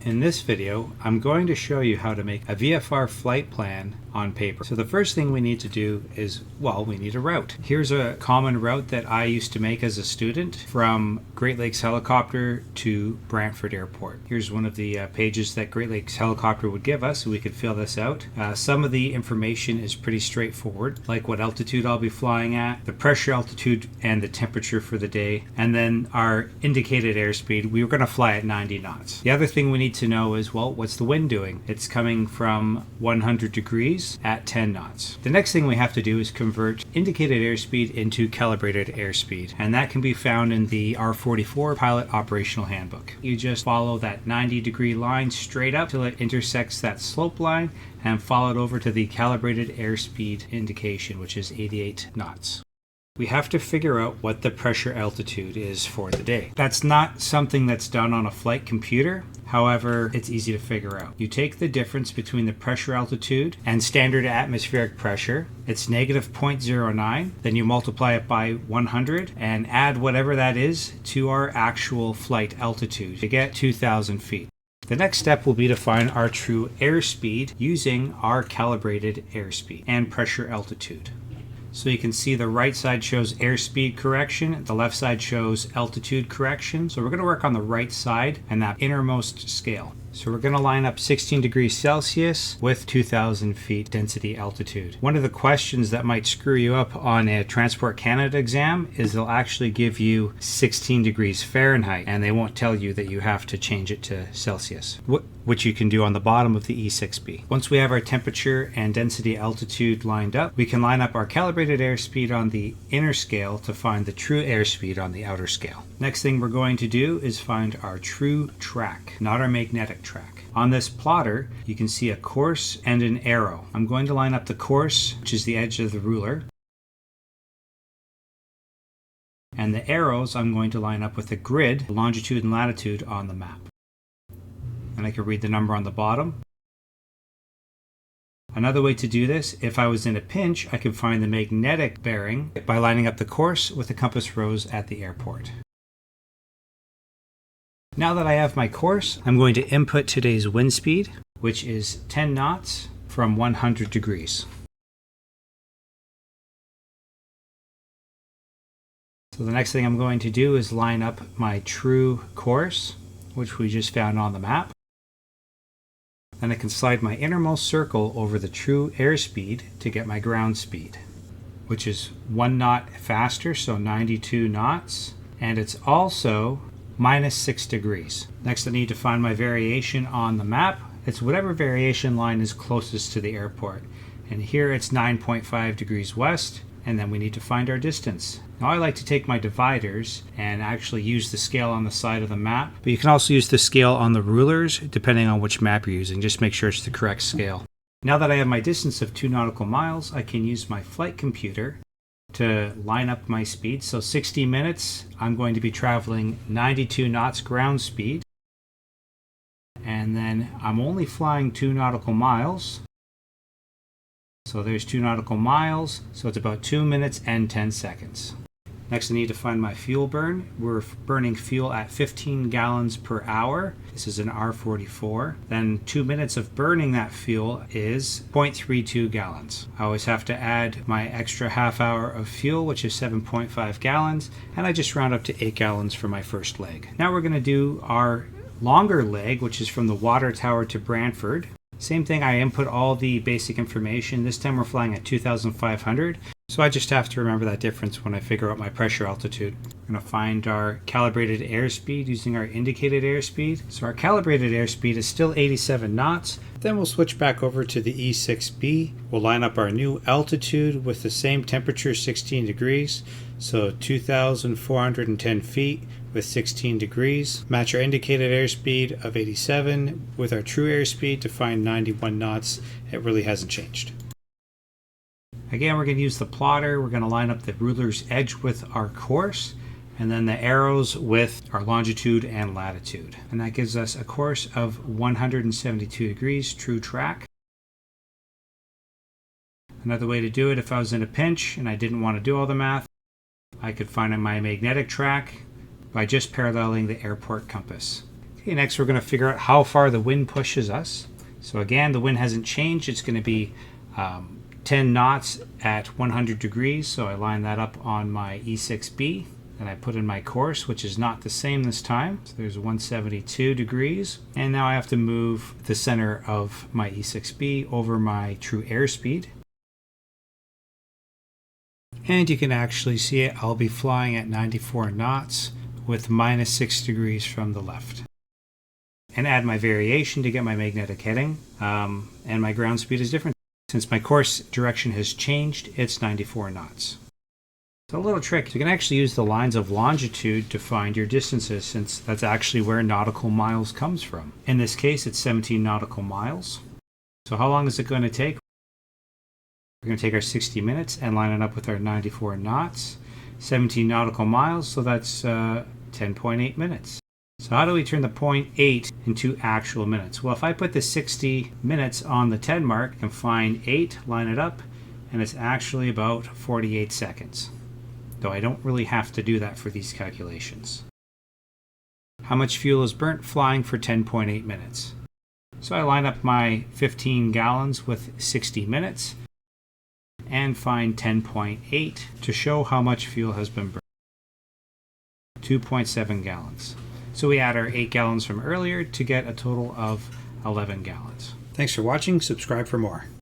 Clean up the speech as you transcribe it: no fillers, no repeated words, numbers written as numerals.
In this video, I'm going to show you how to make a VFR flight plan on paper. So the first thing we need to do is, well, we need a route. Here's a common route that I used to make as a student from Great Lakes Helicopter to Brantford Airport. Here's one of the pages that Great Lakes Helicopter would give us, so we could fill this out. Some of the information is pretty straightforward, like what altitude I'll be flying at, the pressure, altitude, and the temperature for the day, and then our indicated airspeed. We were going to fly at 90 knots. The other thing we need to know is, well, what's the wind doing? It's coming from 100 degrees at 10 knots. The next thing we have to do is convert indicated airspeed into calibrated airspeed, and that can be found in the R44 Pilot Operational Handbook. You just follow that 90-degree line straight up till it intersects that slope line and follow it over to the calibrated airspeed indication, which is 88 knots. We have to figure out what the pressure altitude is for the day. That's not something that's done on a flight computer. However, it's easy to figure out. You take the difference between the pressure altitude and standard atmospheric pressure. It's negative 0.09. Then you multiply it by 100 and add whatever that is to our actual flight altitude to get 2,000 feet. The next step will be to find our true airspeed using our calibrated airspeed and pressure altitude. So you can see the right side shows airspeed correction, the left side shows altitude correction. So we're going to work on the right side and that innermost scale. So we're going to line up 16 degrees Celsius with 2,000 feet density altitude. One of the questions that might screw you up on a Transport Canada exam is they'll actually give you 16 degrees Fahrenheit and they won't tell you that you have to change it to Celsius, which you can do on the bottom of the E6B. Once we have our temperature and density altitude lined up, we can line up our calibrated airspeed on the inner scale to find the true airspeed on the outer scale. Next thing we're going to do is find our true track, not our magnetic track. On this plotter, you can see a course and an arrow. I'm going to line up the course, which is the edge of the ruler. And the arrows I'm going to line up with a grid, longitude and latitude on the map. And I can read the number on the bottom. Another way to do this, if I was in a pinch, I could find the magnetic bearing by lining up the course with the compass rose at the airport. Now that I have my course, I'm going to input today's wind speed, which is 10 knots from 100 degrees. So the next thing I'm going to do is line up my true course, which we just found on the map. Then I can slide my innermost circle over the true airspeed to get my ground speed, which is 1 knot faster, so 92 knots. And it's also minus 6 degrees. Next, I need to find my variation on the map. It's whatever variation line is closest to the airport. And here it's 9.5 degrees west, and then we need to find our distance. Now I like to take my dividers and actually use the scale on the side of the map, but you can also use the scale on the rulers depending on which map you're using. Just make sure it's the correct scale. Now that I have my distance of 2 nautical miles, I can use my flight computer to line up my speed. So 60 minutes, I'm going to be traveling 92 knots ground speed. And then I'm only flying 2 nautical miles. So there's 2 nautical miles. So it's about 2 minutes and 10 seconds. Next, I need to find my fuel burn. We're burning fuel at 15 gallons per hour. This is an R44. Then 2 minutes of burning that fuel is 0.32 gallons. I always have to add my extra half hour of fuel, which is 7.5 gallons. And I just round up to 8 gallons for my first leg. Now we're going to do our longer leg, which is from the water tower to Brantford. Same thing, I input all the basic information. This time we're flying at 2,500. So I just have to remember that difference when I figure out my pressure altitude. I'm going to find our calibrated airspeed using our indicated airspeed. So our calibrated airspeed is still 87 knots. Then we'll switch back over to the E6B. We'll line up our new altitude with the same temperature, 16 degrees. So 2,410 feet with 16 degrees. Match our indicated airspeed of 87 with our true airspeed to find 91 knots. It really hasn't changed. Again, we're going to use the plotter. We're going to line up the ruler's edge with our course, and then the arrows with our longitude and latitude. And that gives us a course of 172 degrees, true track. Another way to do it, if I was in a pinch and I didn't want to do all the math, I could find my magnetic track by just paralleling the airport compass. Okay, next we're going to figure out how far the wind pushes us. So again, the wind hasn't changed. It's going to be 10 knots at 100 degrees. So I line that up on my E6B and I put in my course, which is not the same this time. So there's 172 degrees. And now I have to move the center of my E6B over my true airspeed. And you can actually see it. I'll be flying at 94 knots with -6 degrees from the left. And add my variation to get my magnetic heading. And my ground speed is different. Since my course direction has changed, it's 94 knots. So a little trick, you can actually use the lines of longitude to find your distances, since that's actually where nautical miles comes from. In this case, it's 17 nautical miles. So how long is it going to take? We're going to take our 60 minutes and line it up with our 94 knots. 17 nautical miles, so that's 10.8 minutes. So how do we turn the 0.8 into actual minutes? Well, if I put the 60 minutes on the 10 mark and find 8, line it up, and it's actually about 48 seconds. Though I don't really have to do that for these calculations. How much fuel is burnt flying for 10.8 minutes? So I line up my 15 gallons with 60 minutes and find 10.8 to show how much fuel has been burned. 2.7 gallons. So we add our 8 gallons from earlier to get a total of 11 gallons. Thanks for watching. Subscribe for more.